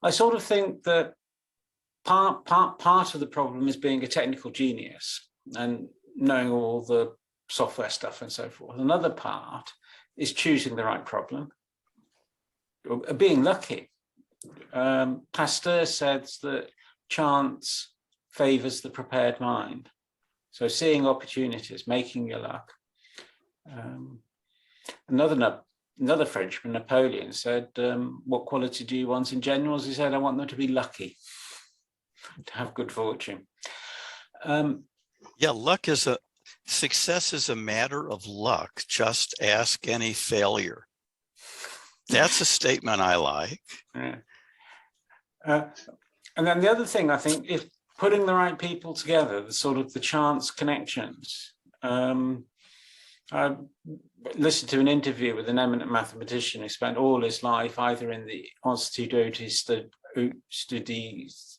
I sort of think that part of the problem is being a technical genius and knowing all the software stuff and so forth. Another part is choosing the right problem, or being lucky. Pasteur says that chance favors the prepared mind. So seeing opportunities, making your luck. Another Frenchman, Napoleon, said, what quality do you want in generals? He said, I want them to be lucky, to have good fortune. Yeah, success is a matter of luck. Just ask any failure. That's a statement I like. Yeah. And then the other thing, I think, is putting the right people together, the chance connections. I listened to an interview with an eminent mathematician who spent all his life either in the Institut d'Hautes Studies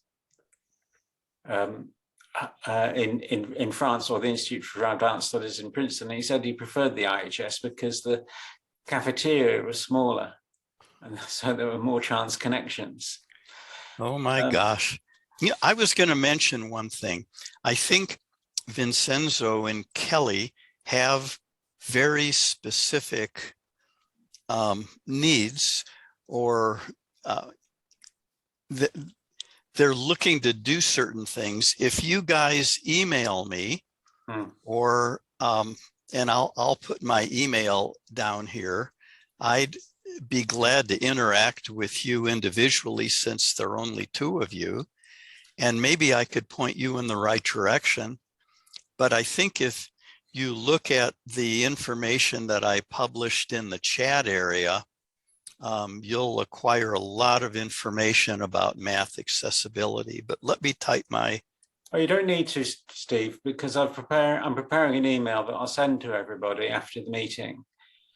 in France or the Institute for Advanced Studies in Princeton. And he said he preferred the IHS because the cafeteria was smaller, and so there were more chance connections. Oh my gosh. Yeah, I was going to mention one thing. I think Vincenzo and Kelly have very specific needs, or they're looking to do certain things. If you guys email me, or and I'll put my email down here, I'd be glad to interact with you individually, since there are only two of you, and maybe I could point you in the right direction. But I think if you look at the information that I published in the chat area, you'll acquire a lot of information about math accessibility. But let me type my... Oh, you don't need to, Steve, because I'm preparing an email that I'll send to everybody after the meeting.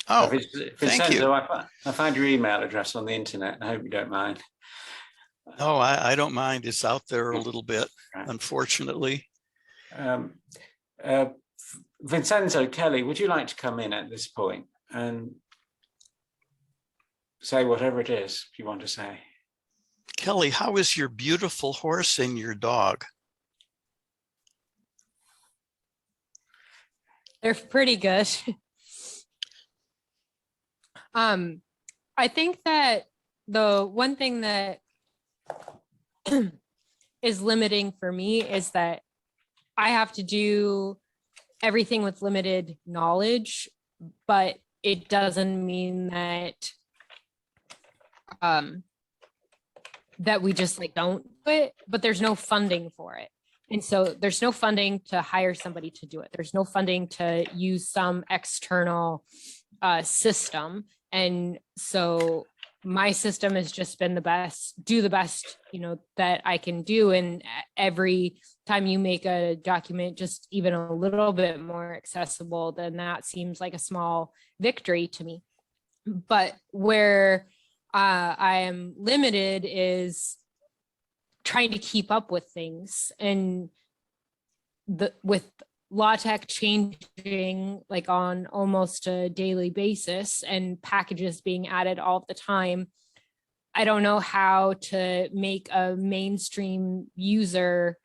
Oh, thank you. I found your email address on the internet. I hope you don't mind. No, I don't mind. It's out there a little bit, unfortunately. Vincenzo, Kelly, would you like to come in at this point and say whatever it is you want to say? Kelly, how is your beautiful horse and your dog? They're pretty good. I think that the one thing that is limiting for me is that I have to do everything with limited knowledge, but it doesn't mean that that we just don't do it, but there's no funding for it. And so there's no funding to hire somebody to do it. There's no funding to use some external system. And so my system has just been do the best, that I can do. And every time you make a document just even a little bit more accessible, then that seems like a small victory to me. But where I am limited is trying to keep up with things, and with LaTeX changing on almost a daily basis and packages being added all the time, I don't know how to make a mainstream user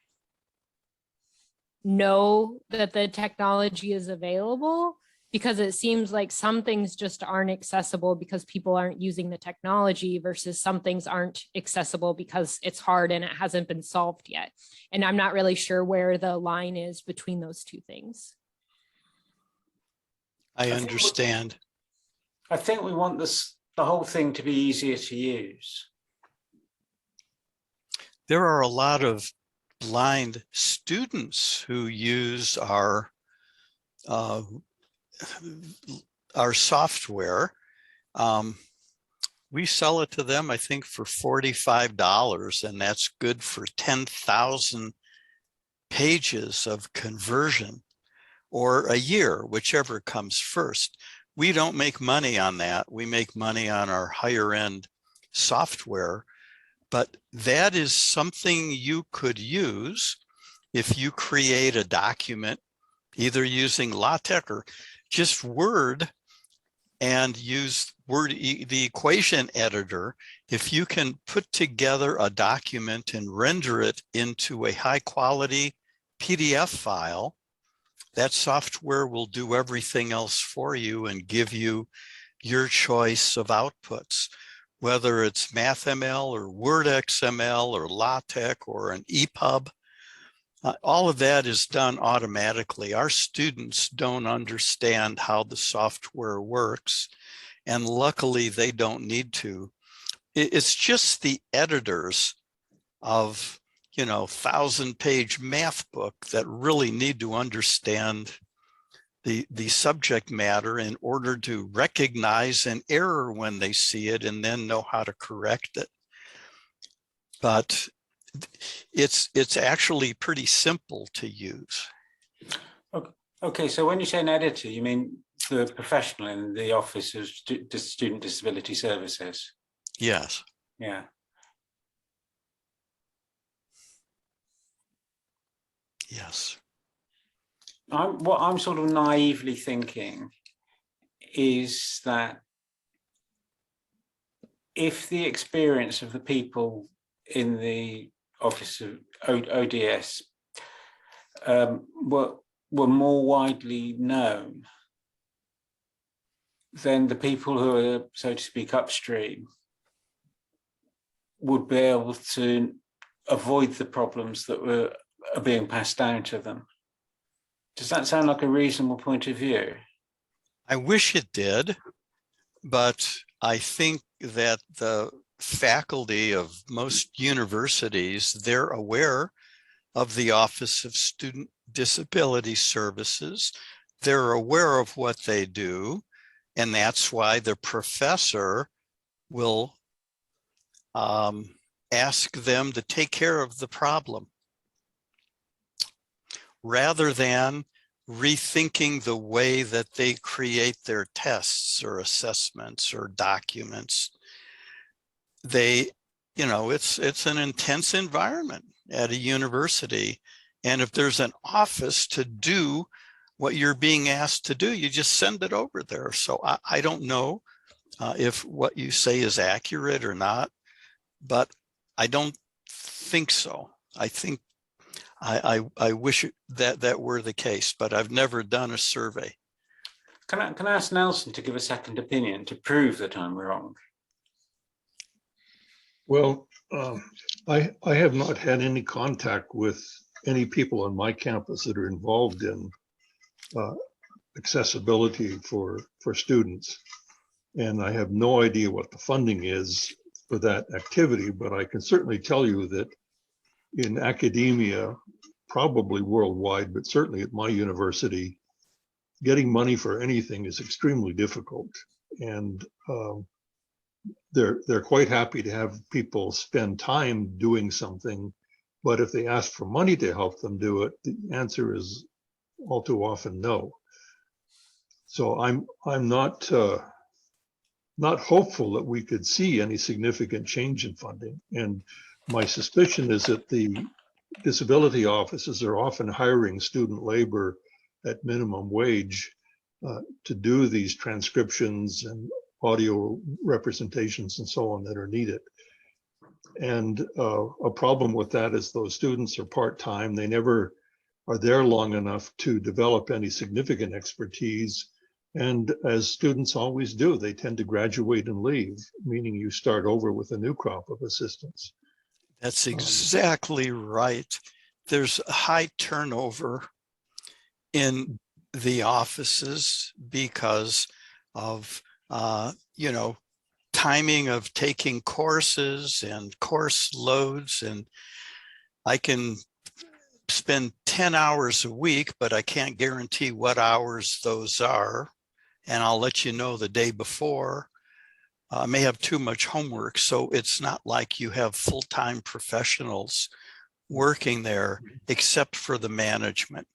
know that the technology is available, because it seems like some things just aren't accessible because people aren't using the technology, versus some things aren't accessible because it's hard and it hasn't been solved yet. And I'm not really sure where the line is between those two things. I understand. I think we want the whole thing to be easier to use. There are a lot of blind students who use our software. We sell it to them, I think, for $45, and that's good for 10,000 pages of conversion, or a year, whichever comes first. We don't make money on that. We make money on our higher end software, but that is something you could use if you create a document, either using LaTeX or just Word, and use the equation editor. If you can put together a document and render it into a high quality PDF file, that software will do everything else for you and give you your choice of outputs, whether it's MathML or Word XML or LaTeX or an EPUB. All of that is done automatically. Our students don't understand how the software works, and luckily they don't need to. It's just the editors of, 1,000-page math book that really need to understand the subject matter in order to recognize an error when they see it and then know how to correct it. But it's actually pretty simple to use. Okay, so when you say an editor, you mean the professional in the Office of Student Disability Services? Yes. Yeah. Yes. What I'm sort of naively thinking is that if the experience of the people in the Office of ODS were more widely known, then the people who are, so to speak, upstream would be able to avoid the problems that are being passed down to them. Does that sound like a reasonable point of view? I wish it did, but I think that the faculty of most universities, they're aware of the Office of Student Disability Services. They're aware of what they do, and that's why the professor will ask them to take care of the problem, rather than rethinking the way that they create their tests or assessments or documents. It's an intense environment at a university. And if there's an office to do what you're being asked to do, you just send it over there. So I don't know if what you say is accurate or not, but I don't think so. I think I wish that were the case, but I've never done a survey. Can I ask Nelson to give a second opinion to prove that I'm wrong? Well, I have not had any contact with any people on my campus that are involved in accessibility for students. And I have no idea what the funding is for that activity, but I can certainly tell you that in academia, probably worldwide, but certainly at my university, getting money for anything is extremely difficult. And they're quite happy to have people spend time doing something, but if they ask for money to help them do it, the answer is all too often no. So I'm not hopeful that we could see any significant change in funding. And my suspicion is that the disability offices are often hiring student labor at minimum wage to do these transcriptions and audio representations and so on that are needed. And a problem with that is those students are part-time. They never are there long enough to develop any significant expertise. And as students always do, they tend to graduate and leave, meaning you start over with a new crop of assistants. That's exactly right. There's a high turnover in the offices because of, timing of taking courses and course loads. And I can spend 10 hours a week, but I can't guarantee what hours those are. And I'll let you know the day before. I may have too much homework, so it's not like you have full-time professionals working there, except for the management.